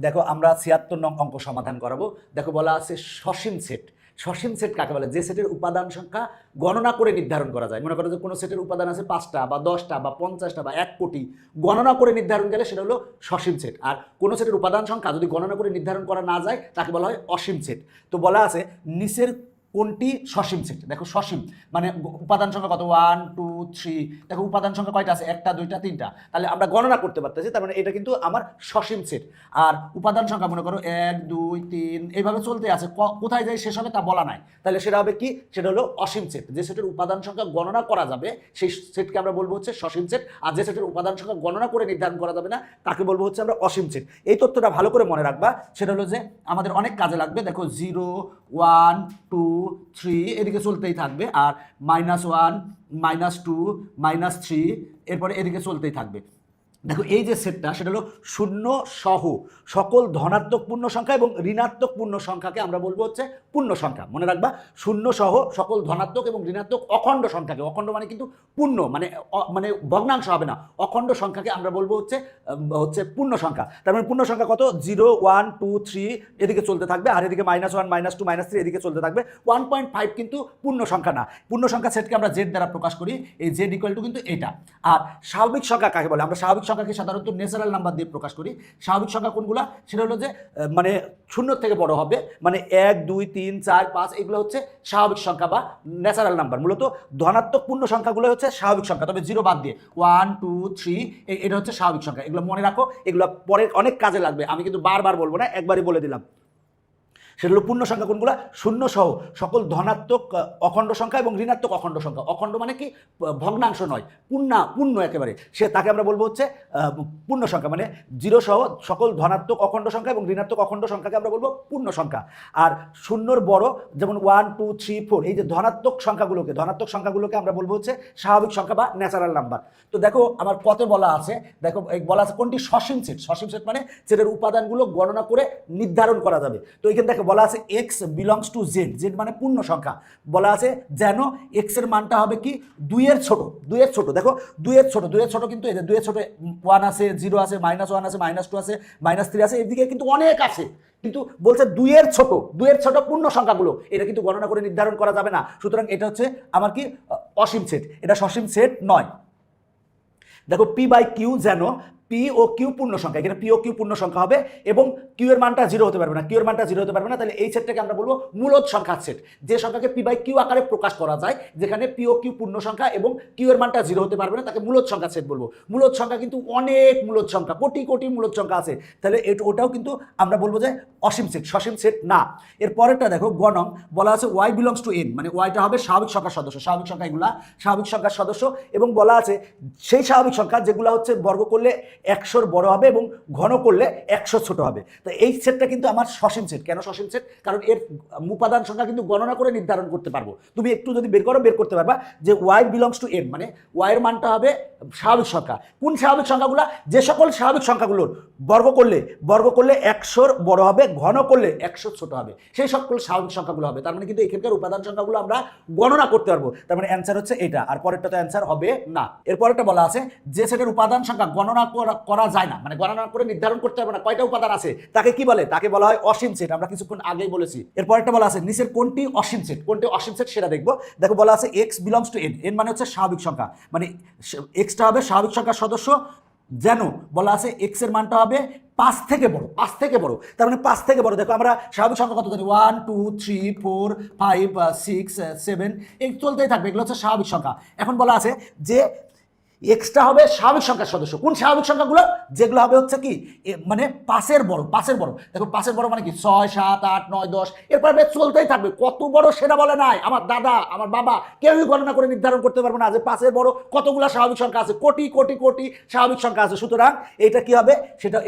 দেখো আমরা ৭৬ নং অঙ্ক সমাধান করাবো। দেখো বলা আছে সসীম সেট। সসীম সেট কাকে বলে? যে সেটের উপাদান সংখ্যা গণনা করে নির্ধারণ করা যায়। মনে করো যে কোনো সেটের উপাদান আছে ৫টা বা ১০টা বা ৫০টা বা ১ কোটি, গণনা করে নির্ধারণ গেলে সেটা হলো সসীম সেট। আর কোনো সেটের উপাদান সংখ্যা যদি গণনা করে নির্ধারণ করা না যায় তাকে বলা হয় অসীম সেট। তো বলা আছে নিচের কোনটি সসীম সেট? দেখো সসীম মানে উপাদান সংখ্যা কত? 1 2 3। দেখো উপাদান সংখ্যা কয়টা আছে? 1টা 2টা 3টা, তাহলে আমরা গণনা করতে পারতেছি, তার মানে এটা কিন্তু আমার সসীম সেট। আর উপাদান সংখ্যা মনে করো 1 2 3 এইভাবে চলতে আছে, কোথায় যায় শেষ হবে তা বলা নাই, তাহলে সেটা হবে কি? সেটা হলো অসীম সেট। যে সেটের উপাদান সংখ্যা গণনা করা যাবে সেই সেটকে আমরা বলবো হচ্ছে সসীম সেট, আর যে সেটের উপাদান সংখ্যা গণনা করে নির্ধারণ করা যাবে না তাকে বলবো হচ্ছে আমরা অসীম সেট। এই তথ্যটা ভালো করে মনে রাখবা, সেটা হলো যে আমাদের অনেক কাজে লাগবে। দেখো 0 1 2 3 এদিকে চলতেই থাকবে, আর -1 -2 -3 এরপরে এদিকে চলতেই থাকবে। দেখো এই যে সেটটা সেটা হলো শূন্য সহ সকল ধনাত্মক পূর্ণ সংখ্যা এবং ঋণাত্মক পূর্ণ সংখ্যাকে আমরা বলবো হচ্ছে পূর্ণ সংখ্যা। মনে রাখবা, শূন্য সহ সকল ধনাত্মক এবং ঋণাত্মক অখণ্ড সংখ্যাকে, অখণ্ড মানে কিন্তু পূর্ণ মানে মানে ভগ্নাংশ হবে না, অখণ্ড সংখ্যাকে আমরা বলবো হচ্ছে পূর্ণ সংখ্যা। তার মানে পূর্ণ সংখ্যা কত? 0 1 2 3 এদিকে চলতে থাকবে, আর এদিকে -1 -2 -3 এদিকে চলতে থাকবে। 1.5 কিন্তু পূর্ণ সংখ্যা না। পূর্ণ সংখ্যা সেটকে আমরা জেড দ্বারা প্রকাশ করি, এই জেড ইকুয়াল টু কিন্তু এটা। আর স্বাভাবিক সংখ্যা কাকে বলে? আমরা স্বাভাবিক সংখ্যাকে সাধারণত ন্যাচারাল নাম্বার দিয়ে প্রকাশ করি। স্বাভাবিক সংখ্যা কোনগুলা? সেটা হলো যে মানে শূন্য থেকে বড় হবে, মানে 1 2 3 4 5 এগুলো হচ্ছে স্বাভাবিক সংখ্যা বা ন্যাচারাল নাম্বার। মূলত ধনাত্মক পূর্ণ সংখ্যাগুলো হচ্ছে স্বাভাবিক সংখ্যা, তবে 0 বাদ দিয়ে 1 2 3 এটা হচ্ছে স্বাভাবিক সংখ্যা। এগুলো মনে রাখো, এগুলো পরে অনেক কাজে লাগবে, আমি কিন্তু বারবার বলবো না, একবারই বলে দিলাম। সেটা হলো পূর্ণ সংখ্যা কোনগুলো? শূন্য সহ সকল ধনাত্মক অখণ্ড সংখ্যা এবং ঋণাত্মক অখণ্ড সংখ্যা। অখণ্ড মানে কি? ভগ্নাংশ নয়, পূর্ণ একেবারে, সে তাকে আমরা বলবো হচ্ছে পূর্ণ সংখ্যা। মানে 0 সহ সকল ধনাত্মক অখণ্ড সংখ্যা এবং ঋণাত্মক অখণ্ড সংখ্যাকে আমরা বলবো পূর্ণ সংখ্যা। আর শূন্যর বড় যেমন 1 2 3 4 এই যে ধনাত্মক সংখ্যাগুলোকে আমরা বলবো হচ্ছে স্বাভাবিক সংখ্যা বা ন্যাচারাল নাম্বার। তো দেখো আমার কত বলা আছে, দেখো বলা আছে কোনটি সসীম সেট। সসীম সেট মানে সেটের উপাদানগুলো গণনা করে নির্ধারণ করা যাবে। তো এখানে দেখো বলা আছে x belongs to Z, Z মানে পূর্ণ সংখ্যা। বলা আছে যেন এক্স এর মানটা হবে কি? 2 এর ছোট। দেখো 2 এর ছোট কিন্তু এই যে 2 এর ছোট 1 আছে, 0 আছে, -1 আছে, -2 আছে, -3 আছে, এদিকে কিন্তু অনেক আছে, কিন্তু বলছে 2 এর ছোট পূর্ণ সংখ্যাগুলো এটা কিন্তু গণনা করে নির্ধারণ করা যাবে না। সুতরাং এটা হচ্ছে আমার কি? অসীম সেট, এটা সসীম সেট নয়। দেখো পি বাই কিউ যেন পি ও কিউ পূর্ণ সংখ্যা, এখানে পি ও কিউ পূর্ণ সংখ্যা হবে এবং কিউ এর মানটা 0 হতে পারবে না, তাহলে এই সেটটাকে আমরা বলবো মূলদ সংখ্যার সেট। যে সংখ্যাকে পি বাই কিউ আকারে প্রকাশ করা যায়, যেখানে পি ও কিউ পূর্ণ সংখ্যা এবং কিউ এর মানটা 0 হতে পারবে না, তাকে মূলদ সংখ্যার সেট বলবো। মূলদ সংখ্যা কিন্তু অনেক মূলদ সংখ্যা, কোটি কোটি মূলদ সংখ্যা আছে, তাহলে ওটাও কিন্তু আমরা বলবো যে অসীম সেট, সসীম সেট না। এর পরেরটা দেখো গণং, বলা আছে ওয়াই বিলংস টু এন, মানে ওয়াইটা হবে স্বাভাবিক সংখ্যার সদস্য। স্বাভাবিক সংখ্যা এগুলা স্বাভাবিক সংখ্যার সদস্য, এবং বলা আছে সেই স্বাভাবিক সংখ্যা যেগুলো হচ্ছে বর্গ করলে 100 বড় হবে এবং ঘন করলে 100 ছোট হবে। তো এই সেটটা কিন্তু আমার সসীম সেট। কেন সসীম সেট? কারণ এর উপাদান সংখ্যা কিন্তু গণনা করে নির্ধারণ করতে পারবো। তুমি একটু যদি বের করতে পারবা যে ওয়াই বিলংস টু এন, মানে ওয়াই এর মানটা হবে স্বাভাবিক সংখ্যা। কোন স্বাভাবিক সংখ্যাগুলো? যে সকল স্বাভাবিক সংখ্যাগুলোর বর্গ করলে 100 বড় হবে, ঘন করলে 100 ছোট হবে, সেই সকল স্বাভাবিক সংখ্যাগুলো হবে। তার মানে কিন্তু এখানকার উপাদান সংখ্যাগুলো আমরা গণনা করতে পারবো। তার মানে অ্যান্সার হচ্ছে এটা, আর পরেরটা তো অ্যান্সার হবে না। এরপরেরটা বলা আছে যে সেটের উপাদান সংখ্যা গণনা করা যায় না, মানে গণনা করে নির্ধারণ করতে পারবে না কয়টা উপাদান আছে, তাকে কি বলে? তাকে বলা হয় অসীম সেট। আমরা কিছুক্ষণ আগেই বলেছি। এরপরেরটা বলা আছে নিচের কোনটি অসীম সেট? কোনটি অসীম সেট সেটা দেখবো। দেখো বলা আছে x belongs to N, N মানে হচ্ছে স্বাভাবিক সংখ্যা, মানে এক্সটা হবে স্বাভাবিক সংখ্যার সদস্য, যেন বলা আছে এক্স এর মানটা হবে 5 থেকে বড়। তার মানে 5 থেকে বড়। দেখো আমরা স্বাভাবিক সংখ্যা কত জানি? 1 2 3 4 5 6 7 এই চলতেই থাকবে, এগুলো হচ্ছে স্বাভাবিক সংখ্যা। এখন বলা আছে যে এক্সটা হবে স্বাভাবিক সংখ্যার সদস্য। কোন স্বাভাবিক সংখ্যাগুলো? যেগুলো হবে হচ্ছে কি মানে 5 বড়। দেখো 5 বড় মানে কি? 6 7 8 9 10 এরপর চলতেই থাকবে। কত বড় সেটা বলে নাই, আমার দাদা আমার বাবা কেউই গণনা করে নির্ধারণ করতে পারবে না যে 5 বড় কতগুলো স্বাভাবিক সংখ্যা আছে, কোটি কোটি কোটি স্বাভাবিক সংখ্যা আছে। সুতরাং এটা কি হবে?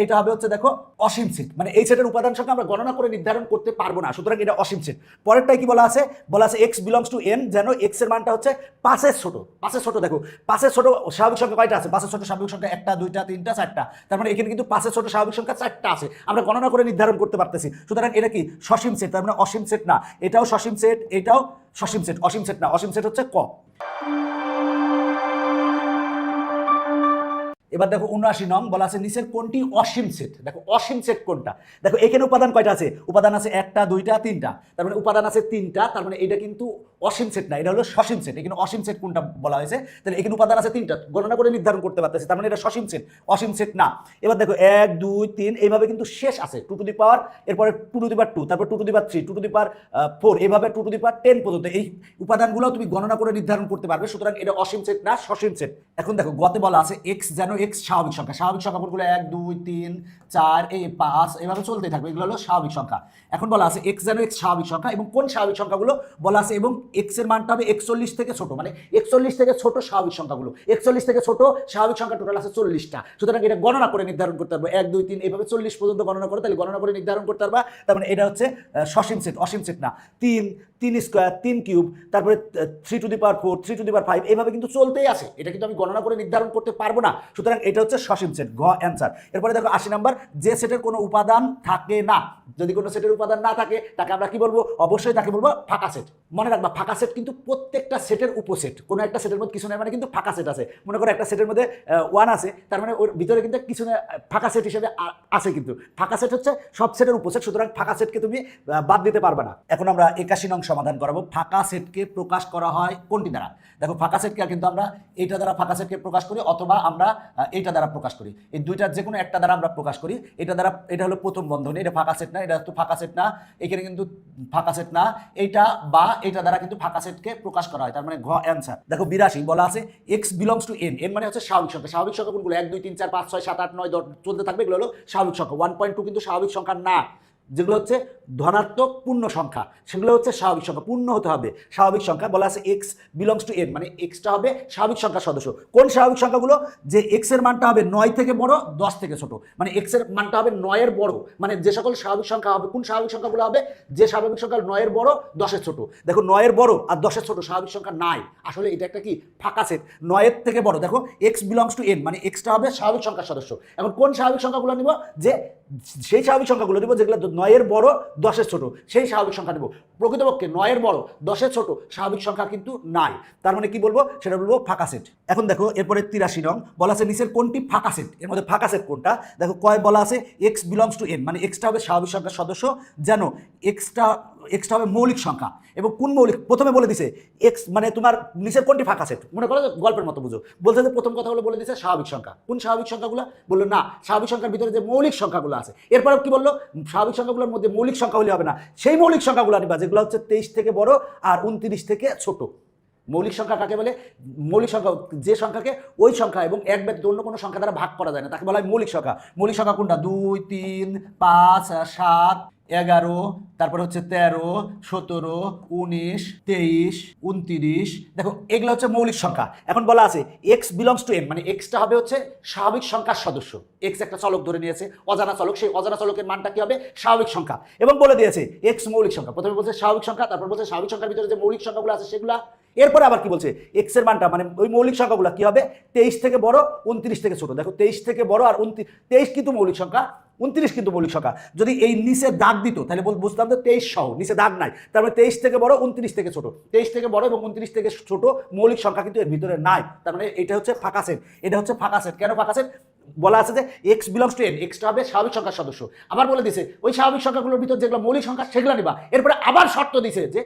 এটা হবে হচ্ছে দেখো অসীম সেট, মানে এই সেটের উপাদান সংখ্যা আমরা গণনা করে নির্ধারণ করতে পারবো না, সুতরাং এটা অসীম সেট। পরেরটাই কি বলা আছে? এক্স বিলংস টু এন, যেন এক্স এর মানটা হচ্ছে 5 ছোট। দেখো 5 ছোট স্বাভাবিক সংখ্যা কয়টা আছে? 5 ছোট স্বাভাবিক সংখ্যা 1টা 2টা 3টা 4টা, তার মানে এখানে কিন্তু 5 ছোট স্বাভাবিক সংখ্যা 4টা আছে, আমরা গণনা করে নির্ধারণ করতে পারতেছি। সুতরাং এটা কি? সসীম সেট, তার মানে অসীম সেট না। এটাও সসীম সেট, এটাও সসীম সেট, অসীম সেট না। অসীম সেট হচ্ছে ক। এবার দেখো ৭৯ নং বলা আছে নিচের কোনটি অসীম সেট। দেখো অসীম সেট কোনটা, দেখো এখানে উপাদান কয়টা আছে, উপাদান আছে একটা দুইটা তিনটা, তার মানে উপাদান আছে তিনটা, তার মানে এটা কিন্তু অসীম সেট না, এটা হলো সসীম সেট। এখানে অসীম সেট কোনটা বলা হয়েছে, তাহলে এখানে উপাদান আছে তিনটা, গণনা করে নির্ধারণ করতে পারতেছে, তার মানে এটা সসীম সেট, অসীম সেট না। এবার দেখো ১ ২ ৩ এইভাবে কিন্তু শেষ আছে 2 টু দি পাওয়ার, এরপরে 2 টু দি পাওয়ার 2, তারপর 2 to the power 3, 2 to the পাওয়ার 4, এইভাবে 2 টু দি পাওয়ার 10 পর্যন্ত এই উপাদানগুলো তুমি গণনা করে নির্ধারণ করতে পারবে, সুতরাং এটা অসীম সেট না, সসীম সেট। এখন দেখো গতে বলা আছে x যেন x স্বাভাবিক সংখ্যা, স্বাভাবিক সংখ্যা কোনগুলো ১ ২ ৩ 4 এই 5 এইভাবে চলতেই থাকবে, এগুলো হলো স্বাভাবিক সংখ্যা। এখন বলা আছে x যেন x স্বাভাবিক সংখ্যা, এবং কোন স্বাভাবিক সংখ্যাগুলো বলা আছে, এবং x এর মানটা হবে ৪১ থেকে ছোট, মানে ৪১ থেকে ছোট স্বাভাবিক সংখ্যাগুলো, ৪১ থেকে ছোট স্বাভাবিক সংখ্যা টোটাল আছে ৪০টা, সুতরাং এটা গণনা করে নির্ধারণ করতে পারবো ১ ২ ৩ এইভাবে ৪০ পর্যন্ত গণনা করে, তাহলে গণনা করে নির্ধারণ করতে পারবা, তার মানে এটা হচ্ছে সসীম সেট, অসীম সেট না। ৩ স্কোয়ার ৩ কিউব, তারপরে 3 to the power 4, 3 to the পাওয়ার 5 এইভাবে কিন্তু চলতেই আছে, এটা কিন্তু আমি গণনা করে নির্ধারণ করতে পারবো না, সুতরাং এটা হচ্ছে সসীম সেট, গ অ্যান্সার। এরপরে দেখো ৮০ নাম্বার, যে সেটের কোনো উপাদান থাকে না, যদি কোনো সেটের উপাদান না থাকে তাকে আমরা কি বলবো, অবশ্যই তাকে বলবো ফাঁকা সেট। মনে রাখবা ফাঁকা সেট কিন্তু প্রত্যেকটা সেটের উপসেট, কোনো একটা সেটের মধ্যে কিছু নেই মানে কিন্তু ফাঁকা সেট আছে। মনে করো একটা সেটের মধ্যে ১ আছে, তার মানে ওর ভিতরে কিন্তু কিছু ফাঁকা সেট হিসেবে আছে, কিন্তু ফাঁকা সেট হচ্ছে সব সেটের উপসেট, সুতরাং ফাঁকা সেটকে তুমি বাদ দিতে পারবে না। এখন আমরা ৮১ নং সমাধান করাবো, ফাঁকা সেটকে প্রকাশ করা হয় কোনটি দ্বারা। দেখো ফাঁকা সেটকে কিন্তু আমরা এইটা দ্বারা ফাঁকা সেটকে প্রকাশ করি, অথবা আমরা এইটা দ্বারা প্রকাশ করি, এই দুইটার যে কোনো একটা দ্বারা আমরা প্রকাশ করি। এটা দ্বারা, এটা হলো প্রথম বন্ধনী, এটা ফাঁকা সেট না, এটা তো ফাঁকা সেট না, এখানে কিন্তু ফাঁকা সেট না, এইটা বা এইটা দ্বারা কিন্তু ফাঁকা সেটকে প্রকাশ করা হয়, তার মানে ঘ অ্যান্সার। দেখো ৮২ বলা আছে x belongs to n, n মানে হচ্ছে স্বাভাবিক সংখ্যা। স্বাভাবিক সংখ্যা কোনগুলো, ১ ২ ৩ ৪ ৫ ৬ ৭ ৮ ৯ ১০ চলতে থাকবে, এগুলো হলো স্বাভাবিক সংখ্যা। 1.2 কিন্তু স্বাভাবিক সংখ্যা না, যেগুলো হচ্ছে ধনাত্মক পূর্ণ সংখ্যা সেগুলো হচ্ছে স্বাভাবিক সংখ্যা, পূর্ণ হতে হবে স্বাভাবিক সংখ্যা। বলা আছে x বিলংস টু n, মানে এক্সটা হবে স্বাভাবিক সংখ্যার সদস্য। কোন স্বাভাবিক সংখ্যাগুলো, যে x এর মানটা হবে ৯ থেকে বড় ১০ থেকে ছোট, মানে x এর মানটা হবে ৯ এর বড়, মানে যে সকল স্বাভাবিক সংখ্যা হবে, কোন স্বাভাবিক সংখ্যাগুলো হবে, যে স্বাভাবিক সংখ্যা ৯ এর বড় ১০ এর ছোট। দেখো ৯ এর বড় আর ১০ এর ছোট স্বাভাবিক সংখ্যা নাই, আসলে এটা একটা কি ফাঁকা সেট। ৯ এর থেকে বড়, দেখো x বিলংস টু n, মানে এক্সটা হবে স্বাভাবিক সংখ্যার সদস্য। এখন কোন স্বাভাবিক সংখ্যাগুলো নিব, যে সেই স্বাভাবিক সংখ্যাগুলো নিব যেগুলো ৯ এর বড় ১০ এর ছোট, সেই স্বাভাবিক সংখ্যা নেব। প্রকৃতপক্ষে ৯ এর বড় ১০ এর ছোট স্বাভাবিক সংখ্যা কিন্তু নাই, তার মানে কি বলবো, সেটা বলবো ফাঁকা সেট। এখন দেখো এরপরে ৮৩ নং বলা আছে নিচের কোনটি ফাঁকা সেট, এর মধ্যে ফাঁকা সেট কোনটা। দেখো কয় বলা আছে x বিলংস টু n, মানে এক্সটা হবে স্বাভাবিক সংখ্যার সদস্য, যেন এক্সটা হবে মৌলিক সংখ্যা। এবং কোন মৌলিক, প্রথমে বলে দিছে এক্স মানে তোমার নিচের কোনটি ফাঁকা সেট, মনে করো গল্পের মতো বুঝো, বলছে যে প্রথম কথা হলো বলে দিছে স্বাভাবিক সংখ্যা। কোন স্বাভাবিক সংখ্যাগুলো, বললো না স্বাভাবিক সংখ্যার ভিতরে যে মৌলিক সংখ্যাগুলো আছে। এরপরে কি বললো, স্বাভাবিক সংখ্যাগুলোর মধ্যে মৌলিক সংখ্যা হলে হবে না, সেই মৌলিক সংখ্যাগুলো নিবা যেগুলো হচ্ছে ২৩ থেকে বড় আর ২৯ থেকে ছোট। মৌলিক সংখ্যা কাকে বলে, মৌলিক সংখ্যা যে সংখ্যাকে ওই সংখ্যা এবং এক ব্যতীত অন্য কোনো সংখ্যা দ্বারা ভাগ করা যায় না তাকে বলা হয় মৌলিক সংখ্যা। মৌলিক সংখ্যা কোনটা, ২ ৩ ৫ ৭ 11, তারপর হচ্ছে ১৩ ১৭ ১৯ ২৩ ২৯, দেখো এগুলো হচ্ছে মৌলিক সংখ্যা। এখন বলা আছে এক্স বিলংস টু n, মানে এক্সটা হবে হচ্ছে স্বাভাবিক সংখ্যার সদস্য। এক্স একটা চলক ধরে নিয়েছে, অজানা চলক, সেই অজানা চলকের মানটা কি হবে, স্বাভাবিক সংখ্যা। এবং বলে দিয়েছে এক্স মৌলিক সংখ্যা, প্রথমে বলছে স্বাভাবিক সংখ্যা, তারপর বলছে স্বাভাবিক সংখ্যার ভিতরে যে মৌলিক সংখ্যাগুলো আছে সেগুলা। এরপরে আবার কি বলছে, এক্স এর মানটা মানে ওই মৌলিক সংখ্যাগুলো কি হবে, ২৩ থেকে বড় ২৯ থেকে ছোট। দেখো ২৩ থেকে বড় আর ২৩ কিন্তু মৌলিক সংখ্যা, ২৯ কিন্তু মৌলিক সংখ্যা। যদি এই নিচে দাগ দিত তাহলে বুঝতাম যে ২৩ সহ, নিচে দাগ নাই, তারপরে ২৩ থেকে বড় ২৯ থেকে ছোট। ২৩ থেকে বড় এবং ২৯ থেকে ছোট মৌলিক সংখ্যা কিন্তু এর ভিতরে নাই, তার মানে এটা হচ্ছে ফাঁকা সেট। এটা হচ্ছে ফাঁকা সেট। কেন ফাঁকা সেট, বলা আছে যে x belongs to n, extra হবে স্বাভাবিক সংখ্যার সদস্য। আবার বলে দিছে ওই স্বাভাবিক সংখ্যাগুলোর ভিতর যেগুলো মৌলিক সংখ্যা সেগুলো নিবা। এরপরে আবার শর্ত দিছে যে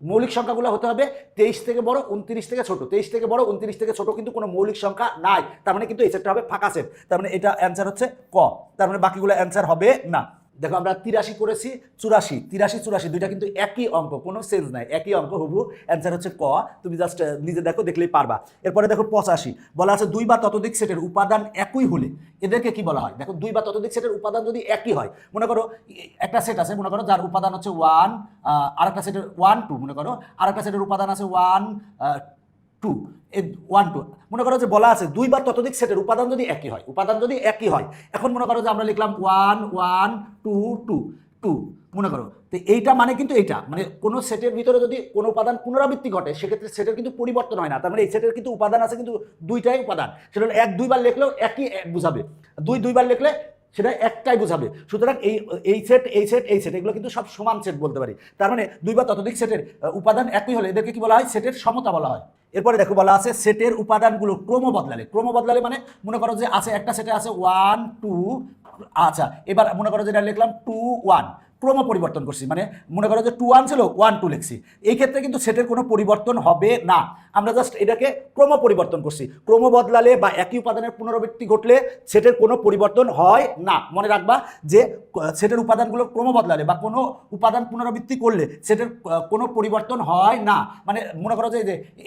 মৌলিক সংখ্যাগুলো হতে হবে ২৩ থেকে বড় ২৯ থেকে ছোট। ২৩ থেকে বড় ২৯ থেকে ছোট কিন্তু কোনো মৌলিক সংখ্যা নাই, তার মানে কিন্তু এই সেটটা হবে ফাঁকা সেট। তার মানে এটা অ্যান্সার হচ্ছে ক, তার মানে বাকিগুলো অ্যান্সার হবে না। দেখো আমরা ৮৩ করেছি ৮৪, ৮৩ ৮৪ দুইটা কিন্তু একই অঙ্ক, কোনো চেঞ্জ নাই, একই অঙ্ক হুবহু। অ্যান্সার হচ্ছে ক, তুমি জাস্ট নিজে দেখো, দেখলেই পারবা। এরপরে দেখো ৮৫ বলা আছে ২ বা ততোধিক সেটের উপাদান একই হলে এদেরকে কি বলা হয়। দেখো ২ বা ততোধিক সেটের উপাদান যদি একই হয়, মনে করো একটা সেট আছে, মনে করো যার উপাদান হচ্ছে 1, আর একটা সেটের 1 2, মনে করো আর একটা সেটের উপাদান আছে 1 2, 1 2, মনে করো যে বলা আছে ২ বা ততোধিক সেটের উপাদান যদি একই হয়, উপাদান যদি একই হয়। এখন মনে করো যে আমরা লিখলাম 1 1 2 2 2, মনে করো তো এইটা মানে কিন্তু এইটা মানে কোনো সেটের ভিতরে যদি কোনো উপাদান পুনরাবৃত্তি ঘটে সেক্ষেত্রে সেটের কিন্তু পরিবর্তন হয় না, তার মানে এই সেটের কিন্তু উপাদান আছে কিন্তু দুইটাই উপাদান, সেটা হলো ১ ২ বার লিখলেও একই বুঝাবে, ২ ২ বার লিখলে সেটা একটাই বুঝাবে। সুতরাং এই সেট এই সেট এই সেট এগুলো কিন্তু সব সমান সেট বলতে পারি। তার মানে ২ বা ততোধিক সেটের উপাদান একই হলে এদেরকে কি বলা হয়, সেটের সমতা বলা হয়। এরপরে দেখো বলা আছে সেটের উপাদানগুলো ক্রম বদলালে মানে মনে করো যে আছে একটা সেটে আছে 1 2, আচ্ছা এবার মনে করো যে এটা লিখলাম 2 1, ক্রম পরিবর্তন করছি, মানে মনে করো যে 2 1 ছিল 1 2 লিখছি। এই ক্ষেত্রে কিন্তু সেটের কোনো পরিবর্তন হবে না, আমরা জাস্ট এটাকে ক্রম পরিবর্তন করছি। ক্রম বদলালে বা একই উপাদানের পুনরাবৃত্তি ঘটলে সেটের কোনো পরিবর্তন হয় না। মনে রাখবা যে সেটের উপাদানগুলো ক্রম বদলালে বা কোনো উপাদান পুনরাবৃত্তি করলে সেটের কোনো পরিবর্তন হয় না। মানে মনে করো যে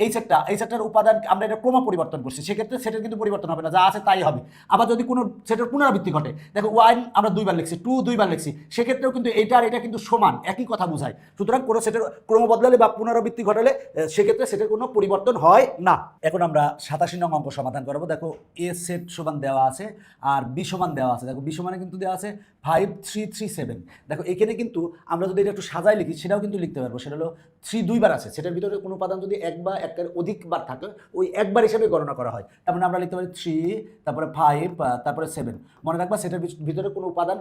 এই সেটটার উপাদান আমরা এটা ক্রম পরিবর্তন করছি, সেক্ষেত্রে সেটের কিন্তু পরিবর্তন হবে না, যা আছে তাই হবে। আবার যদি কোনো সেটের পুনরাবৃত্তি ঘটে, দেখো 1 আমরা 2 বার লিখছি, 2 2 বার লিখছি, সেক্ষেত্রেও কিন্তু এটা আর এটা কিন্তু সমান, একই কথা বোঝায়। সুতরাং কোনো সেটের ক্রম বদলালে বা পুনরাবৃত্তি ঘটালে সেক্ষেত্রে সেটের কোনো পরিবর্তন হয় না। এখন আমরা 87 নং অঙ্ক সমাধান করবো। দেখো এ সেট সমান দেওয়া আছে আর বি সমান দেওয়া আছে। দেখো বি সমানে কিন্তু দেওয়া আছে 5 3 3 7। দেখো এখানে কিন্তু আমরা যদি এটা একটু সাজায় লিখি সেটাও কিন্তু লিখতে পারবো। সেটা হলো 3 দুইবার আছে, সেটার ভিতরে কোনো উপাদান যদি এক বা একের অধিকবার থাকে ওই একবার হিসেবে গণনা করা হয়। তার মানে আমরা লিখতে পারি 3 তারপরে 5 তারপরে 7। মনে রাখবা সেটার ভিতরে কোনো উপাদান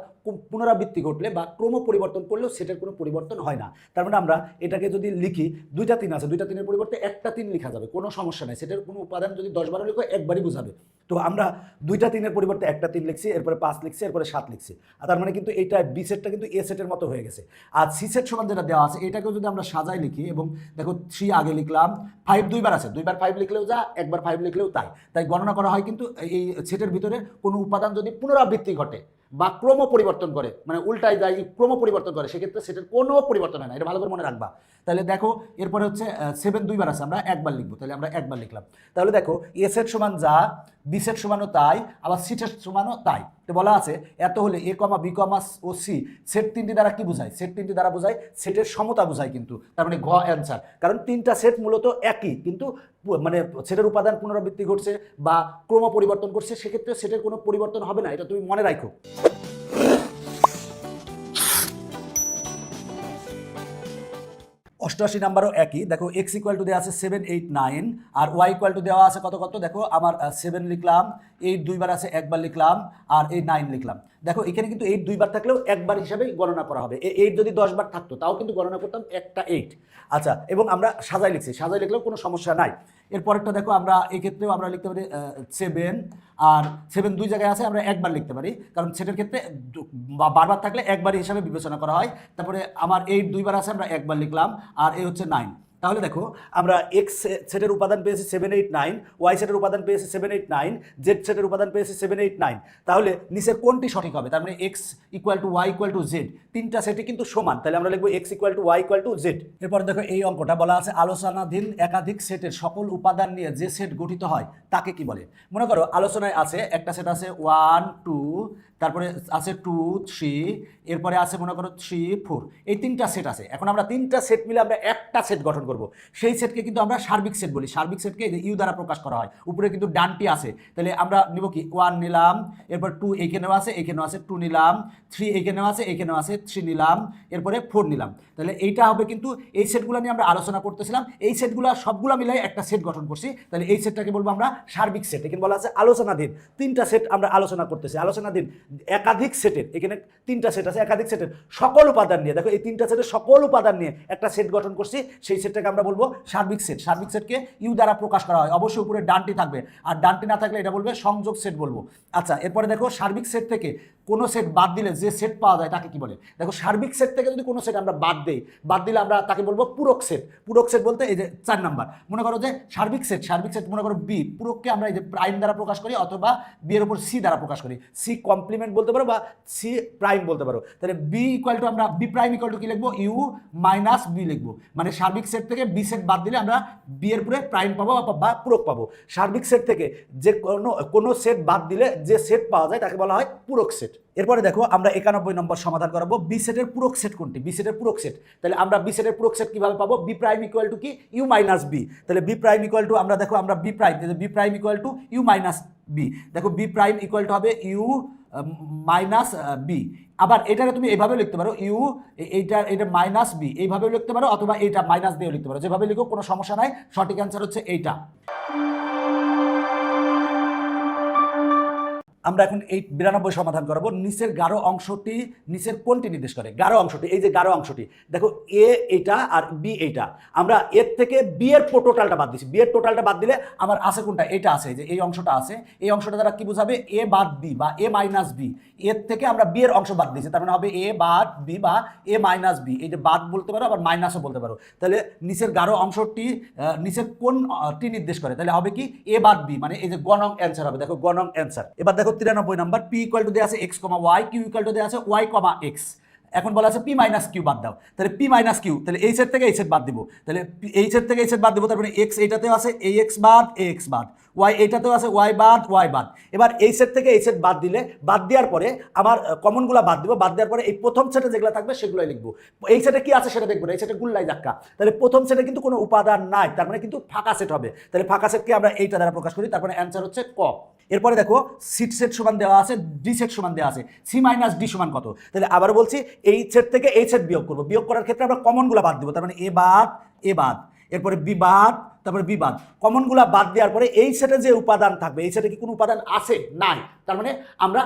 পুনরাবৃত্তি ঘটলে বা ক্রম পরিবর্তন করলেও সেটার কোনো পরিবর্তন হয় না। তার মানে আমরা এটাকে যদি লিখি 2টা 3 আছে, 2টা 3-এর পরিবর্তে একটা 3 লেখা যাবে, কোনো সমস্যা নাই। সেটার কোনো উপাদান যদি 10 বারও লিখো একবারই বোঝাবে। তো আমরা 2টা 3-এর পরিবর্তে একটা 3 লিখছি, এরপরে 5 লিখছি, এরপরে 7 লিখছি। আর তার মানে কিন্তু এইটা বি সেটটা কিন্তু এ সেটের মতো হয়ে গেছে। আর সি সেট সমান যেটা দেওয়া আছে এটাকেও যদি আমরা সাজাই লিখি, এবং দেখো 3 আগে লিখলাম, 5 দুইবার আছে, 2 বার 5 লিখলেও যা, একবার 5 লিখলেও তাই গণনা করা হয়। কিন্তু এই সেটের ভিতরে কোনো উপাদান যদি পুনরাবৃত্তি ঘটে বা ক্রম পরিবর্তন করে, মানে উল্টায় যায় ক্রম পরিবর্তন করে, সেক্ষেত্রে সেটার কোনো পরিবর্তন হয় না। এটা ভালো করে মনে রাখবা। তাহলে দেখো এরপরে হচ্ছে 7 দুইবার আছে, আমরা একবার লিখবো, তাহলে আমরা একবার লিখলাম। তাহলে দেখো এ সেট সমান যা, বি সেট সমানও তাই, আবার সি সেট সমানও তাই। তো বলা আছে এত হলে এ কমা B comma O she said 3টি দ্বারা কি বোঝায়? সেট 3টি দ্বারা বোঝায় সেটের সমতা বোঝায় কিন্তু। তার মানে ঘ অ্যান্সার, কারণ 3টা সেট মূলত একই, কিন্তু মানে সেটের উপাদান পুনরাবৃত্তি ঘটছে বা ক্রম পরিবর্তন করছে, সেক্ষেত্রে সেটের কোনো পরিবর্তন হবে না, এটা তুমি মনে রাখো। 88 নাম্বারও একই। দেখো এক্স ইকুয়াল টু দেওয়া আছে 7 8 9 আর ওয়াই ইকুয়াল টু দেওয়া আছে কত কত। দেখো আমার 7 লিখলাম, 8 দুইবার আছে একবার লিখলাম, আর এই 9 লিখলাম। দেখো এখানে কিন্তু 8 দুইবার থাকলেও একবার হিসাবে গণনা করা হবে। 8 যদি 10 বার থাকতো তাও কিন্তু গণনা করতাম একটা 8। আচ্ছা, এবং আমরা সাজাই লিখছি, সাজাই লিখলেও কোনো সমস্যা নাই। এরপরেরটা দেখো আমরা এই ক্ষেত্রেও আমরা লিখতে পারি 7, আর 7 দুই জায়গায় আছে, আমরা একবার লিখতে পারি, কারণ সেটের ক্ষেত্রে বারবার থাকলে একবার হিসাবে বিবেচনা করা হয়। তারপরে আমার 8 দুইবার আছে, আমরা একবার লিখলাম, আর এই হচ্ছে 9। তাহলে দেখো আমরা এক্স সেটের উপাদান পেয়েছি 7 8 9, ওয়াই সেটের উপাদান পেয়েছি 7 8 9, জেড সেটের উপাদান পেয়েছি 7 8 9। তাহলে নিচের কোনটি সঠিক হবে? তার মানে X equal to Y equal to Z, তিনটা সেটই কিন্তু সমান, তাহলে আমরা লিখবো X equal to Y equal to Z. এরপর দেখো এই অঙ্কটা বলা আছে আলোচনাধীন একাধিক সেটের সকল উপাদান নিয়ে যে সেট গঠিত হয় তাকে কি বলে? মনে করো আলোচনায় আছে একটা সেট আছে 1 2, তারপরে আছে 2 3, এরপরে আছে মনে করো 3 4, এই তিনটা সেট আছে। এখন আমরা তিনটা সেট মিলে আমরা একটা সেট গঠন করব, সেই সেটকে কিন্তু আমরা সার্বিক সেট বলি। সার্বিক সেটকে ইউ দ্বারা প্রকাশ করা হয়, উপরে কিন্তু ডানটি আছে। তাহলে আমরা নিব কি 1 নিলাম, এরপর 2 এখানেও আছে, এখানেও আছে 2 নিলাম, 3 এখানেও আছে, এখানেও আছে 3 নিলাম, এরপরে 4 নিলাম। তাহলে এইটা হবে কিন্তু এই সেটগুলো নিয়ে আমরা আলোচনা করতেছিলাম, এই সেটগুলো সবগুলো মিলাই একটা সেট গঠন করছি। তাহলে এই সেটটাকে বলবো আমরা সার্বিক সেট। এখানে বলা আছে আলোচনাধীন, তিনটা সেট আমরা আলোচনা করতেছি। আলোচনাধীন একাধিক সেটের, এখানে তিনটা সেট আছে, একাধিক সেটের সকল উপাদান নিয়ে, দেখো এই তিনটা সেটের সকল উপাদান নিয়ে একটা সেট গঠন করছি, সেই সেটটাকে আমরা বলবো সার্বিক সেট। সার্বিক সেটকে ইউ দ্বারা প্রকাশ করা হয়, অবশ্যই উপরে ডানটি থাকবে, আর ডানটি না থাকলে এটা বলবে সংযোগ সেট বলবো। আচ্ছা, এরপরে দেখো সার্বিক সেট থেকে কোনো সেট বাদ দিলে যে সেট পাওয়া যায় তাকে কি বলে? দেখো সার্বিক সেট থেকে যদি কোনো সেট আমরা বাদ দিলে আমরা তাকে বলবো পূরক সেট। পূরক সেট বলতে এই যে 4 নাম্বার, মনে করো যে সার্বিক সেট মনে করো বি, পূরককে আমরা এই যে প্রাইম দ্বারা প্রকাশ করি, অথবা বি এর উপর সি দ্বারা প্রকাশ করি। সি কমপ্লিমেন্ট বলতে পারো বা সি প্রাইম বলতে পারো। তাহলে বি ইকুয়াল টু আমরা বি প্রাইম ইকুয়াল টু কি লিখবো? ইউ মাইনাস বি লিখবো। মানে সার্বিক সেট থেকে বি সেট বাদ দিলে আমরা বি এর উপরে প্রাইম পাবো বা পূরক পাবো। সার্বিক সেট থেকে যে কোনো সেট বাদ দিলে যে সেট পাওয়া যায় তাকে বলা হয় পূরক সেট। এরপরে দেখো আমরা 91 নম্বর সমাধান করাবো। বি সেটের পূরক সেট কোনটি? বি সেটের পূরক সেট। তাহলে আমরা বি সেটের পূরক সেট কিভাবে পাবো? বি প্রাইম ইকুয়াল টু কি? U minus B. তাহলে বি প্রাইম ইকুয়াল টু আমরা দেখো আমরা B prime equal to U minus B. দেখো বি প্রাইম ইকুয়াল টু হবে ইউ মাইনাস বি। আবার এটাকে তুমি এইভাবে লিখতে পারো, ইউ এটা মাইনাস বি, এইভাবেও লিখতে পারো, অথবা এইটা মাইনাস দিয়েও লিখতে পারো, যেভাবে লিখো কোনো সমস্যা নাই। সঠিক অ্যান্সার হচ্ছে এইটা। আমরা এখন এই 92 সমাধান করব। নিচের গাঢ় অংশটি নিচের কোনটি নির্দেশ করে? গাঢ় অংশটি, এই যে গাঢ় অংশটি, দেখো এ এটা আর বি এইটা, আমরা এর থেকে বি এর টোটালটা বাদ দিচ্ছি। বি এর টোটালটা বাদ দিলে আমার আছে কোনটা? এটা আছে, যে এই অংশটা আছে। এই অংশটা দ্বারা কি বোঝাবে? এ বাদ বি বা এ মাইনাস বি। এর থেকে আমরা বি এর অংশ বাদ দিচ্ছি, তার মানে হবে এ বাদ বি বা এ মাইনাস বি। এই যে বাদ বলতে পারো, আবার মাইনাসও বলতে পারো। তাহলে নিচের গাঢ় অংশটি নিচের কোনটি নির্দেশ করে? তাহলে হবে কি? এ বাদ বি, মানে এই যে গ নং অ্যান্সার হবে। দেখো গ নং অ্যান্সার। এবার দেখো 93 নাম্বার, পি ইকুয়াল টু দেওয়া আছে X comma Y, Q equal to দেওয়া আছে ওয়াই কমা এক্স। এখন বলা আছে পি মাইনাস কিউ বাদ দাও। তাহলে পি মাইনাস কিউ, তাহলে এই সেট থেকে এই সেট বাদ দিব। তাহলে এই সেট থেকে এই সেট বাদ দিব, তার মানে এক্স এইটাতেও আছে, এই এক্স বাদ এ এক্স বাদ, ওয়াই এইটাতেও আছে, ওয়াই বাদ ওয়াই বাদ। এবার এই সেট থেকে এই সেট বাদ দিলে, বাদ দেওয়ার পরে আমার কমনগুলো বাদ দিব। বাদ দেওয়ার পরে এই প্রথম সেটে যেগুলো থাকবে সেগুলোই লিখবো। এই সেটে কি আছে সেটা দেখবো না, এই সেটে গুল্লাই যাক্কা। তাহলে প্রথম সেটে কিন্তু কোনো উপাদান নাই, তার মানে কিন্তু ফাঁকা সেট হবে। তাহলে ফাঁকা সেটকে আমরা এইটা দ্বারা প্রকাশ করি, তারপরে অ্যান্সার হচ্ছে ক। এরপরে দেখো সি সেট সমান দেওয়া আছে, ডি সেট সমান দেওয়া আছে, সি মাইনাস ডি সমান কত? তাহলে আবার বলছি, এই সেট থেকে এই সেট বিয়োগ করবো। বিয়োগ করার ক্ষেত্রে আমরা কমনগুলো বাদ দিব, তার মানে এ বাদ এ বাদ, এরপরে বি বাদ, তারপরে বি বাদ। কমনগুলো বাদ দেওয়ার পরে এই সেটে যে উপাদান থাকবে, এই সেটে কি কোনো উপাদান আছে? নাই। তার মানে আমরা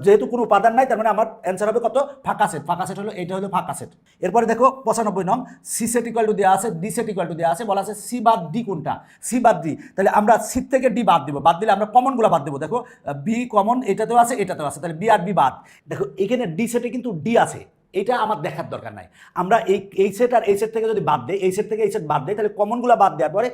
যেহেতু কোনো উপাদান নাই, তার মানে আমার অ্যান্সার হবে কত? ফাঁকা সেট। ফাঁকা সেট হলো এইটা, হলো ফাঁকা সেট। এরপরে দেখো 95 নং, সি সেট ইকুয়াল টু দেওয়া আছে, ডি সেট ইকুয়াল টু দেওয়া আছে, বলা আছে সি বাদ ডি কোনটা? সি বাদ ডি। তাহলে আমরা সি থেকে ডি বাদ দিব। বাদ দিলে আমরা কমনগুলো বাদ দেবো। দেখো বি কমন, এটাতেও আছে এটাতেও আছে, তাহলে বি আর বি বাদ। দেখো এখানে ডি সেটে কিন্তু ডি আছে, এটা আমার দেখার দরকার নাই। আমরা এই সেট আর এই সেট থেকে যদি বাদ দেই, এই সেট থেকে এই সেট বাদ দেই, তাহলে কমনগুলো বাদ দেওয়ার পরে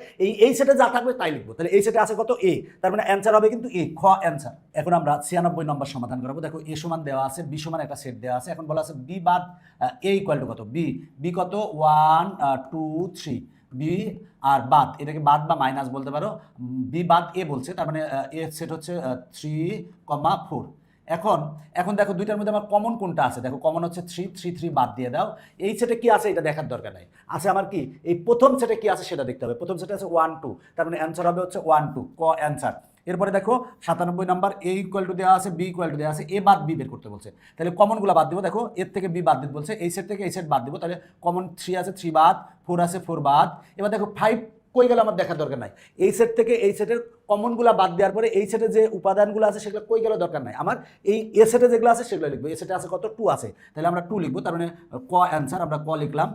এই সেটে যা থাকবে তাই লিখবো। তাহলে এই সেটে আছে কত? এ, তার মানে অ্যান্সার হবে কিন্তু এ, খ অ্যান্সার। এখন আমরা 96 নম্বর সমাধান করবো। দেখো এ সমান দেওয়া আছে, বি সমান একটা সেট দেওয়া আছে। এখন বলা আছে বি বাদ এ ইকুয়াল টু কত? বি কত? 1 2 3। বি আর বাদ, এটাকে বাদ বা মাইনাস বলতে পারো। বি বাদ এ বলছে, তার মানে এ সেট হচ্ছে 3,4। এখন দেখো দুইটার মধ্যে আমার কমন কোনটা আছে? দেখো কমন হচ্ছে 3 বাদ দিয়ে দাও। এই সেটে কি আছে এটা দেখার দরকার নাই, আছে আমার কি এই প্রথম সেটে কি আছে সেটা দেখতে হবে। প্রথম সেটে আছে 1 2, তার মানে অ্যান্সার হবে হচ্ছে 1 2, ক অ্যান্সার। এরপরে দেখো 97 নাম্বার, এ ইকুয়াল টু দেওয়া আছে, বি ইকুয়াল টু দেওয়া আছে, এ বাদ বি বের করতে বলছে। তাহলে কমনগুলো বাদ দিব। দেখো এর থেকে বি বাদ দিতে বলছে, এই সেট থেকে এই সেট বাদ দিব। তাহলে কমন 3 আছে, 3 বাদ, 4 আছে, 4 বাদ। এবার দেখো 5 কই গেল আমার দেখার দরকার নাই। এই সেট থেকে এই সেটের কমনগুলো বাদ দেওয়ার পরে এই সেটে যে উপাদানগুলো আছে সেগুলো কই গেল দরকার নাই আমার। এই এ সেটে যেগুলো আছে সেগুলো লিখবো। এ সেটে আছে কত? 2 আছে, তাহলে আমরা 2 লিখবো, তার মানে ক অ্যান্সার, আমরা ক লিখলাম।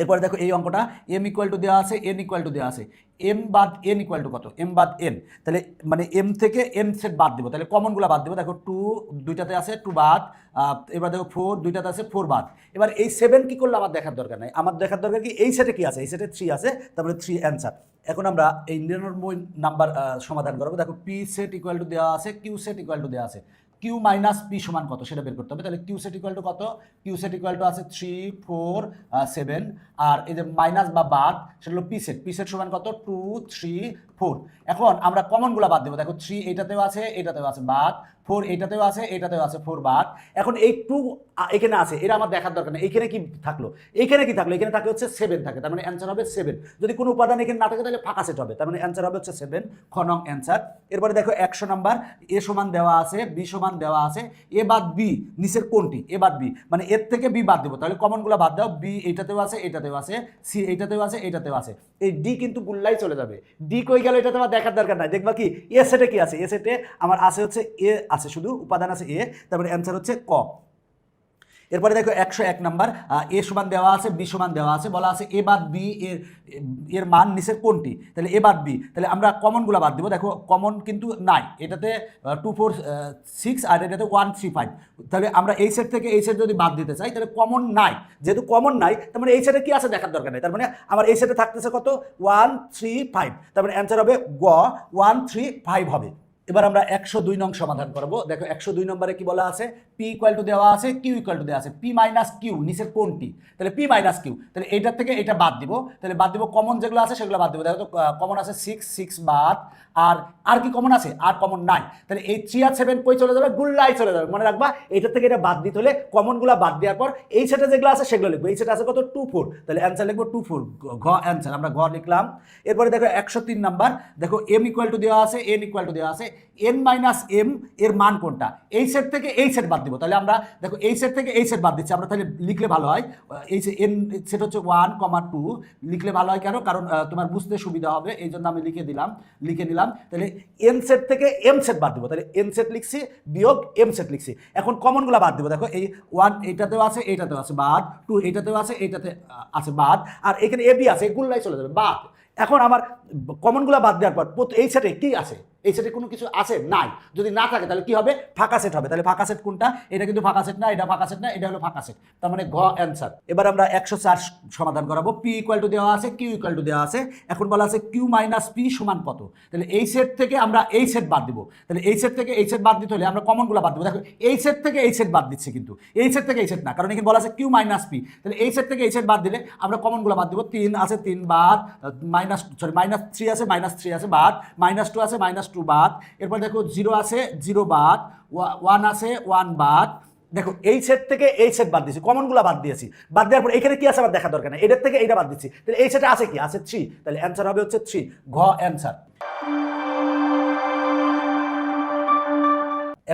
এরপরে দেখো এই অঙ্কটা, এম ইকুয়াল টু দেওয়া আছে, এন ইকুয়াল টু দেওয়া আছে, এম বাদ এন ইকুয়াল টু কত? এম বাদ এন। তাহলে মানে এম থেকে এন সেট বাদ দেবো, তাহলে কমনগুলো বাদ দেবো। দেখো 2 দুইটাতে আছে, 2 বাদ। এবার দেখো 4 দুইটাতে আছে, 4 বাদ। এবার এই 7 কি করলে আমার দেখার দরকার নাই, আমার দেখার দরকার কি এই সেটে কি আছে? এই সেটে 3 আছে, তারপরে 3 অ্যান্সার। এখন আমরা এই 99 নাম্বার সমাধান করবো। দেখো পি সেট ইকুয়াল টু দেওয়া আছে, কিউ সেট ইকুয়াল টু দেওয়া আছে, কিউ মাইনাস পি সমান কত সেটা বের করতে হবে। তাহলে কিউ সেট ইকুয়াল টু কত? কিউ সেট ইকুয়াল টু আছে 3 4 7, আর এই যে মাইনাস বা বাদ সেটা হলো পি সেট। পি সেট সমান কত? 2 3 4। এখন আমরা কমনগুলো বাদ দেবো। দেখো 3 এইটাতেও আছে, এটাতেও আছে, বাদ। 4 এইটাতেও আছে, এটাতেও আছে, 4 বাদ। এখন এই 2 এখানে আছে, এটা আমার দেখার দরকার নেই। এইখানে কি থাকলো? এইখানে কি থাকলো? এখানে থাকলে হচ্ছে 7 থাকে, তার মানে অ্যান্সার হবে 7। যদি কোনো উপাদান এখানে না থাকে তাহলে ফাঁকা সেট হবে, তার মানে অ্যান্সার হবে হচ্ছে 7, খ নং অ্যান্সার। এরপরে দেখো 100 নাম্বার, এ সমান দেওয়া আছে, বি সমান দেওয়া আছে, এ বাদ বি নিচের কোনটি? এ বাদ বি, মানে এর থেকে বি বাদ দেবো। তাহলে কমনগুলো বাদ দাও। বি এইটাতেও আছে, এটাতেও আছে, সি এইটাতেও আছে, এটাতেও আছে, এই ডি কিন্তু গুল্লাই চলে যাবে। ডি কই গেল এটা তোমার দেখার দরকার নাই। দেখবা কি এ সেটে কি আছে? এ সেটে আমার আছে হচ্ছে এ আছে, শুধু উপাদান আছে এ, তারপরে অ্যান্সার হচ্ছে ক। এরপরে দেখো 101 নাম্বার, এ সমান দেওয়া আছে, বি সমান দেওয়া আছে, বলা আছে এ বাদ বি এর মান নিচের কোনটি? তাহলে এ বাদ বি, তাহলে আমরা কমনগুলো বাদ দিব। দেখো কমন কিন্তু নাই, এটাতে 2 4 6 আর এটাতে 1 3 5। তাহলে আমরা এই সেট থেকে এই সেট যদি বাদ দিতে চাই তাহলে কমন নাই, যেহেতু কমন নাই তার মানে এই সেটে কি আছে দেখার দরকার নেই। তার মানে আমার এই সেটে থাকতেছে কত? 1 3 5, তার মানে অ্যান্সার হবে গ 1 3 5 হবে। এবার আমরা 102 নং সমাধান করব। দেখো 102 নম্বরে কি বলা আছে? পি ইকুয়াল টু দেওয়া আছে, কিউ ইকুয়াল টু দেওয়া আছে, পি মাইনাস কিউ নিচের কোনটি? তাহলে পি মাইনাস কিউ, তাহলে এইটার থেকে এটা বাদ দিব। তাহলে বাদ দিব কমন যেগুলো আছে সেগুলো বাদ দিব। দেখো তো কমন আছে 6 বাদ, আর কি কমন আছে? আর কমন নাই। তাহলে এই 3 আর 7 কই চলে যাবে? গুল্লাই চলে যাবে। মনে রাখবা এইটার থেকে এটা বাদ দিতে হলে কমনগুলো বাদ দেওয়ার পর এই সেটে যেগুলো আছে সেগুলো লিখবো। এই সেটে আছে কত? 2 4, তাহলে অ্যান্সার লিখবো 2 4, ঘ অ্যান্সার, আমরা ঘ লিখলাম। এরপরে দেখো 103 নাম্বার, দেখো এম ইকুয়াল টু দেওয়া আছে, এন ইকুয়াল টু দেওয়া আছে, এন মাইনাস এম এর মান কোনটা, এই সেট থেকে এই সেট বাদ দিব। তাহলে আমরা দেখো এই সেট থেকে এই সেট বাদ দিচ্ছি, আমরা তাহলে লিখলে ভালো হয় এই যে এন সেট হচ্ছে 1,2 লিখলে ভালো হয়। কেন? কারণ তোমার বুঝতে সুবিধা হবে, এই জন্য আমি লিখে নিলাম। তাহলে এন সেট থেকে এম সেট বাদ দিব, তাহলে এন সেট লিখছি বিয়োগ এম সেট লিখছি। এখন কমনগুলো বাদ দিব। দেখো এই 1 এইটাতেও আছে, এইটাতেও আছে বাদ, 2 এইটাতেও আছে, এইটাতে আছে বাদ, আর এখানে এ বি আছে, এগুলাই চলে যাবে বাদ। এখন আমার কমনগুলো বাদ দেওয়ার পর এই সেটে কি আছে, এই সেটে কোনো কিছু আছে নাই, যদি না থাকে তাহলে কি হবে, ফাঁকা সেট হবে। তাহলে ফাঁকা সেট কোনটা, এটা কিন্তু ফাঁকা সেট না, এটা ফাঁকা সেট না, এটা হলো ফাঁকা সেট, তার মানে ঘ অ্যান্সার। এবার আমরা 104 সমাধান করাবো। পি ইকুয়াল টু দেওয়া আছে, কিউ ইকুয়াল টু দেওয়া আছে, এখন বলা আছে কিউ মাইনাস পি সমান কত। তাহলে এই সেট থেকে আমরা এই সেট বাদ দিব, তাহলে এই সেট থেকে এই সেট বাদ দিতে হলে আমরা কমনগুলো বাদ দিব। দেখো এই সেট থেকে এই সেট বাদ দিচ্ছি, কিন্তু এই সেট থেকে এই সেট না, কারণ এখানে বলা আছে কিউ মাইনাস পি। তাহলে এই সেট থেকে এই সেট বাদ দিলে আমরা কমনগুলো বাদ দিব। 3 আছে 3 বাদ, -3 আছে -3 আছে বাদ, -2 আছে -2 বাদ, এরপর দেখো 0 আছে 0 বাদ, 1 আছে 1 বাদ। দেখো এই সেট থেকে এই সেট বাদ দিয়েছি, কমনগুলো বাদ দিয়েছি, বাদ দেওয়ার পর এখানে কি আছে আমার দেখা দরকার নেই, এটার থেকে এইটা বাদ দিচ্ছি, তাহলে এই সেটে আছে কি, আছে 3, তাহলে অ্যান্সার হবে হচ্ছে 3, ঘ অ্যান্সার।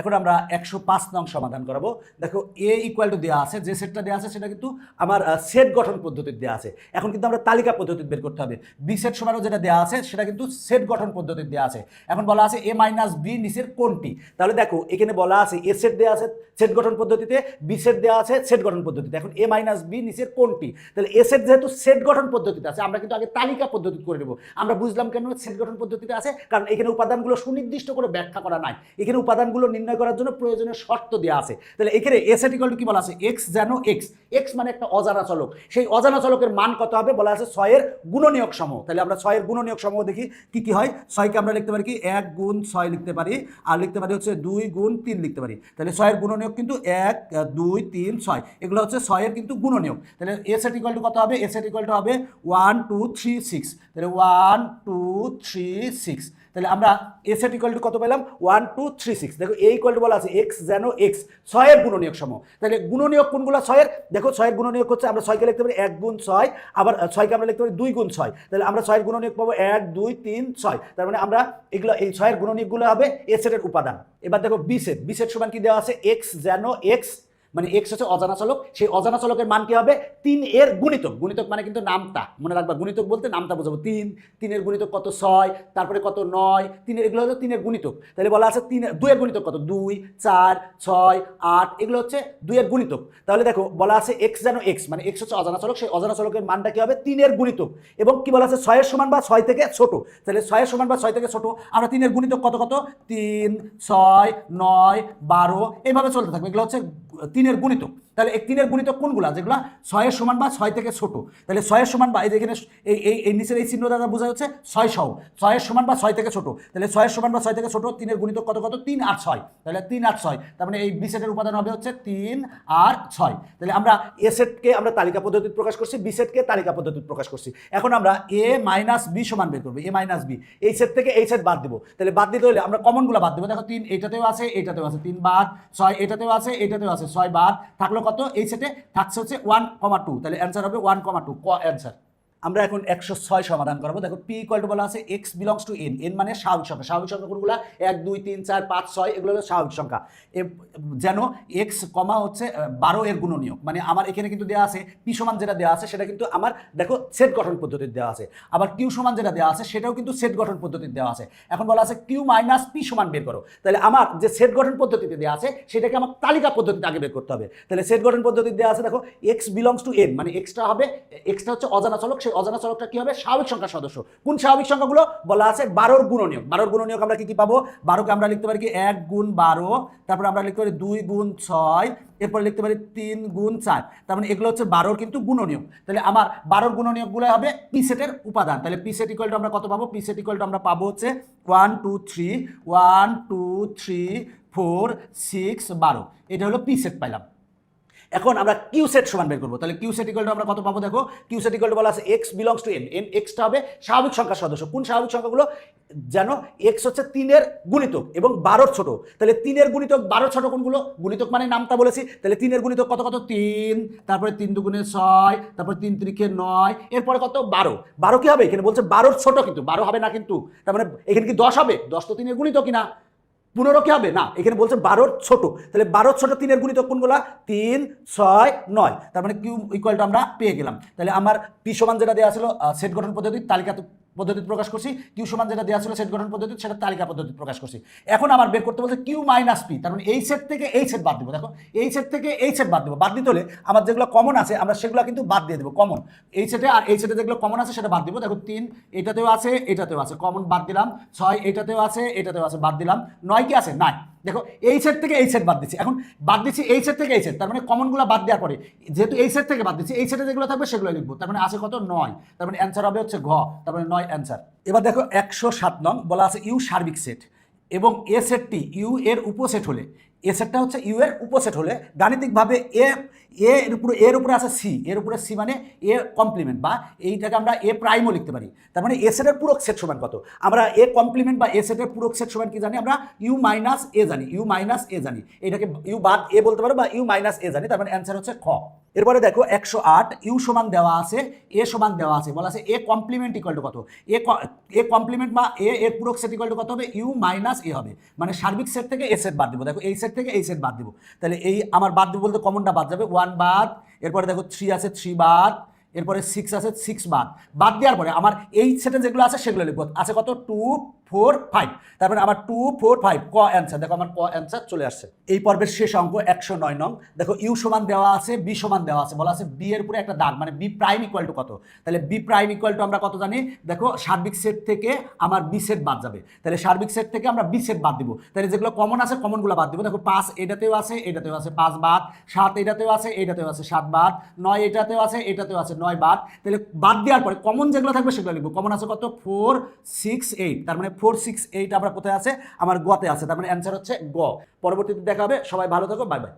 এখন আমরা 105 নং সমাধান করাবো। দেখো এ ইকুয়াল টু দেওয়া আছে, যে সেটটা দেওয়া আছে সেটা কিন্তু আমার সেট গঠন পদ্ধতিতে দেওয়া আছে। এখন কিন্তু আমরা তালিকা পদ্ধতি বের করতে হবে। বি সেট সমানও যেটা দেওয়া আছে সেটা কিন্তু সেট গঠন পদ্ধতিতে দেওয়া আছে। এখন বলা আছে এ মাইনাস বি নিচের কোনটি। তাহলে দেখো এখানে বলা আছে এ সেট দেওয়া আছে সেট গঠন পদ্ধতিতে, বি সেট দেওয়া আছে সেট গঠন পদ্ধতিতে। এখন এ মাইনাস বি নিচের কোনটি, তাহলে এ সেট যেহেতু সেট গঠন পদ্ধতিতে আছে, আমরা কিন্তু আগে তালিকা পদ্ধতি করে নেব। আমরা বুঝলাম কেন সেট গঠন পদ্ধতিতে আছে, কারণ এখানে উপাদানগুলো সুনির্দিষ্ট করে ব্যাখ্যা করা নাই, এখানে উপাদানগুলো নির্ণয় করার জন্য প্রয়োজনীয় শর্ত দেওয়া আছে। তাহলে এখানে এ সেট ইকুয়াল টু কি বলা আছে, এক্স যেন এক্স, এক্স মানে একটা অজানা চলক, সেই অজানা চলকের মান কত হবে বলা আছে 6 এর গুণনীয়ক সমূহ। তাহলে আমরা 6 এর গুণনীয়ক সমূহ দেখি কি কি হয়। 6 কে আমরা লিখতে পারি কি 1 গুণ 6 লিখতে পারি, আর লিখতে পারি হচ্ছে 2 গুণ 3 লিখতে পারি। তাহলে 6 এর গুণনীয়ক কিন্তু 1 2 3 6, এগুলো হচ্ছে 6 এর কিন্তু গুণনীয়ক। তাহলে এ সেট ইকুয়াল টু কত হবে, এ সেট ইকুয়াল টু হবে 1 2 3 6, তাহলে 1 2 3 6। তাহলে আমরা এ সেট ইকুয়াল টু কত পেলাম 1 2 3 6। দেখো এ ইকুয়াল টু বলা আছে এক্স যেন এক্স, 6 এর গুণনীয়ক সমূহ। তাহলে গুণনীয়ক কোনগুলো 6 এর, দেখো 6 এর গুণনীয়ক হচ্ছে আমরা 6 কে লিখতে পারি 1 গুণ 6, আবার 6 কে আমরা লিখতে পারি 2 গুণ 6। তাহলে আমরা 6 এর গুণনীয়ক পাবো 1 2 3 6। তার মানে আমরা এগুলো এই 6 এর গুণনীয়কগুলো হবে এ সেটের উপাদান। এবার দেখো বি সেট, বি সেট সমান কি দেওয়া আছে এক্স যেন এক্স, মানে এক্স হচ্ছে অজানা চলক, সেই অজানা চলকের মান কি হবে 3 এর গুণিতক। গুণিতক মানে কিন্তু নামতা, মনে রাখবা গুণিতক বলতে নামতা বোঝাবো। 3 এর গুণিতক কত 6, তারপরে কত 9, 3 এর এগুলো হলো 3 এর গুণিতক। তাহলে বলা আছে 2 এর গুণিতক কত 2 4 6 8, এগুলো হচ্ছে 2 এর গুণিতক। তাহলে দেখো বলা আছে এক্স যেন এক্স, মানে এক্স হচ্ছে অজানা চলক, সেই অজানা চলকের মানটা কি হবে 3 এর গুণিতক। এবং কি বলা আছে 6 এর সমান বা 6 থেকে ছোট। তাহলে 6 এর সমান বা 6 থেকে ছোট, আমরা 3 এর গুণিতক কত কত 3 6 9 12, এইভাবে চলতে থাকবে, এগুলো হচ্ছে 3 এর গুণিতক। তাহলে 3 এর গুণিতক কোনগুলা, যেগুলো 6 এর সমান বা 6 থেকে ছোট। তাহলে 6 এর সমান বা এই যে এখানে এই নিচের এই চিহ্ন দ্বারা বোঝা যাচ্ছে 6 সহ, 6 এর সমান বা 6 থেকে ছোট। তাহলে 6 এর সমান বা 6 থেকে ছোট, 3 এর গুণিতক কত কত 3 আর 6, তাহলে 3 আর 6, তার মানে এই বি সেটের উপাদান হবে হচ্ছে 3 আর 6। তাহলে আমরা এ সেটকে আমরা তালিকা পদ্ধতিতে প্রকাশ করছি, বি সেটকে তালিকা পদ্ধতিতে প্রকাশ করছি। এখন আমরা এ মাইনাস বি সমান বের করবো, এ মাইনাস বি, এই সেট থেকে এই সেট বাদ দিব। তাহলে বাদ দিতে হলে আমরা কমনগুলো বাদ দেবো। দেখো 3 এইটাতেও আছে, এইটাতেও আছে 3 বাদ, 6 এটাতেও আছে, এইটাতেও আছে 6 বাদ, থাকলো কত এই সেটে থাকছে হচ্ছে 1,2, তাহলে অ্যান্সার হবে 1,2, ক অ্যান্সার। আমরা এখন 106 সমাধান করবো। দেখো পি ইকুয়াল টু বলা আছে x belongs to N, N মানে স্বাভাবিক সংখ্যা। স্বাভাবিক সংখ্যা কোনগুলো 1 2 3 4 5 6, এগুলো হলো স্বাভাবিক সংখ্যা। যেন এক্স কমা হচ্ছে 12 এর গুণনীয়ক, মানে আমার এখানে কিন্তু দেওয়া আছে পি সমান যেটা দেওয়া আছে সেটা কিন্তু আমার দেখো সেট গঠন পদ্ধতিতে দেওয়া আছে, আবার কিউ সমান যেটা দেওয়া আছে সেটাও কিন্তু সেট গঠন পদ্ধতিতে দেওয়া আছে। এখন বলা আছে কিউ মাইনাস পি সমান বের করো। তাহলে আমার যে সেট গঠন পদ্ধতিতে দেওয়া আছে সেটাকে আমার তালিকা পদ্ধতিতে আগে বের করতে হবে। তাহলে সেট গঠন পদ্ধতিতে দেওয়া আছে দেখো এক্স বিলংস টু এন, মানে এক্সটা হবে, এক্সটা হচ্ছে অজানা চলক, সেই অজানা চলকটা কি হবে স্বাভাবিক সংখ্যার সদস্য। কোন স্বাভাবিক সংখ্যাগুলো বলা আছে 12 এর গুণনীয়ক। 12 এর গুণনীয়ক আমরা কি কি পাবো, 12 কে আমরা লিখতে পারি কি 1 গুণ 12, তারপর আমরা লিখতে পারি 2 গুণ 6, এরপর লিখতে পারি 3 গুণ 4, তার মানে এগুলো হচ্ছে 12 কিন্তু গুণনীয়ক। তাহলে আমার 12 গুণনীয়কগুলো হবে পি সেটের উপাদান। তাহলে পি সেট ইকুয়াল টু আমরা কত পাবো, পি সেট ইকুয়াল টু আমরা পাবো হচ্ছে 1 2 3 1 2 3 4 6 12, এটা হলো পি সেট পাইলাম। এখন আমরা কিউ সেট সমান বের করবো। তাহলে কিউ সেট ইকুয়াল টু আমরা কত পাবো, দেখো কিউ সেট ইকুয়াল টু বলা আছে x belongs to N, N extra হবে স্বাভাবিক সংখ্যার সদস্য। কোন স্বাভাবিক সংখ্যাগুলো, যেন এক্স হচ্ছে 3 এর গুণিতক এবং 12 ছোট। তাহলে 3 এর গুণিতক 12 ছোট কোনগুলো, গুণিতক মানে নামটা বলেছি। তাহলে 3 এর গুণিতক কত কত 3, তারপরে 3 দুগুণে 6, তারপরে 3 3 9, এরপরে কত 12। 12 কি হবে, এখানে বলছে 12 ছোট, কিন্তু 12 হবে না কিন্তু, তার মানে এখানে কি 10 হবে, 10 তো 3 এর গুণিতক কিনা, 15 কি হবে না, এখানে বলছে 12 ছোট, তাহলে 12 ছোট 3 এর গুণিতক কোনগুলা 3 6 9, তার মানে কিউ ইকুয়াল টু আমরা পেয়ে গেলাম। তাহলে আমার পি সমান যেটা দেওয়া ছিল সেট গঠন পদ্ধতির তালিকা পদ্ধতিতে প্রকাশ করছি, কিউ সমান যেটা দেওয়া ছিল সেট গঠন পদ্ধতি সেটা তালিকা পদ্ধতিতে প্রকাশ করছি। এখন আমার বের করতে বলছে কিউ মাইনাস পি, তার মানে এই সেট থেকে এই সেট বাদ দিব। দেখো এই সেট থেকে এই সেট বাদ দিব, বাদ দিতে হলে আমার যেগুলো কমন আছে আমরা সেগুলো কিন্তু বাদ দিয়ে দেবো। কমন এই সেটে আর এই সেটে যেগুলো কমন আছে সেটা বাদ দিব। দেখো 3 এটাতেও আছে এটাতেও আছে, কমন বাদ দিলাম। 6 এটাতেও আছে এটাতেও আছে, বাদ দিলাম। 9 কি আছে নাই, দেখো এই সেট থেকে এই সেট বাদ দিচ্ছি। এখন বাদ দিচ্ছি এই সেট থেকে এই সেট, তার মানে কমনগুলো বাদ দেওয়ার পরে যেহেতু এই সেট থেকে বাদ দিচ্ছি, এই সেটে যেগুলো থাকবে সেগুলো লিখবো। তার মানে আছে কত 9, তার মানে অ্যান্সার হবে হচ্ছে ঘ, তার মানে 9 অ্যান্সার। এবার দেখো 107 নং বলা আছে ইউ সার্বিক সেট এবং এ সেটটি ইউ এর উপসেট হলে, এ সেটটা হচ্ছে ইউ এর উপসেট হলে গাণিতিকভাবে এর উপরে আছে সি, এর উপরে সি মানে এ কমপ্লিমেন্ট, বা এইটাকে আমরা এ প্রাইমও লিখতে পারি। তার মানে এ সেটের পূরক সেট সমান কত, আমরা এ কমপ্লিমেন্ট বা এ সেটের পূরক সেট সমান কি জানি, আমরা ইউ মাইনাস এ জানি, ইউ মাইনাস এ জানি, এটাকে ইউ বাদ এ বলতে পারো বা ইউ মাইনাস এ জানি, তার মানে অ্যান্সার হচ্ছে খ। এরপরে দেখো 108 ইউ সমান দেওয়া আছে এ সমান দেওয়া আছে, বলা আছে এ কমপ্লিমেন্ট ইকুয়াল টু কত, এ কমপ্লিমেন্ট বা এ এর পূরক সেট ইকুয়াল টু কত হবে, ইউ মাইনাস এ হবে, মানে সার্বিক সেট থেকে এ সেট বাদ দিব। দেখো এই সেট থেকে এই সেট বাদ দিব, তাহলে এই আমার বাদ দিব বলতে কমনটা বাদ যাবে, 1 বাদ, এরপরে দেখো 3 আছে 3 বাদ, এরপরে 6 আছে 6 বাদ দেওয়ার পরে আমার এই সেটে যেগুলো আছে সেগুলো লিখবো। আছে কত 2 4 5, তারপরে আমার 2 4 5 ক অ্যান্সার। দেখো আমার ক অ্যান্সার চলে আসছে। এই পর্বের শেষ অঙ্ক 109 নং। দেখো ইউ সমান দেওয়া আছে বি সমান দেওয়া আছে, বলা আছে বি এর উপরে একটা দাগ, মানে বি প্রাইম ইকুয়াল টু কত, তাহলে বি প্রাইম ইকুয়াল টু আমরা কত জানি, দেখো সার্বিক সেট থেকে আমার বি সেট বাদ যাবে, তাহলে সার্বিক সেট থেকে আমরা বি সেট বাদ দিব, তাহলে যেগুলো কমন আছে কমনগুলো বাদ দিব। দেখো 5 এটাতেও আছে এটাতেও আছে 5 বাদ, 7 এটাতেও আছে এটাতেও আছে 7 বাদ, 9 এটাতেও আছে এটাতেও আছে 9 বাদ, তাহলে বাদ দেওয়ার পরে কমন যেগুলো থাকবে সেগুলো লিখবো। কমন আছে কত 4 6 8, তার মানে 4 6 8 আমরা কোথায় আছে, আমার গতে আছে, তার মানে অ্যান্সার হচ্ছে গ। পরবর্তীতে দেখা হবে, সবাই ভালো থাকো, বাই বাই।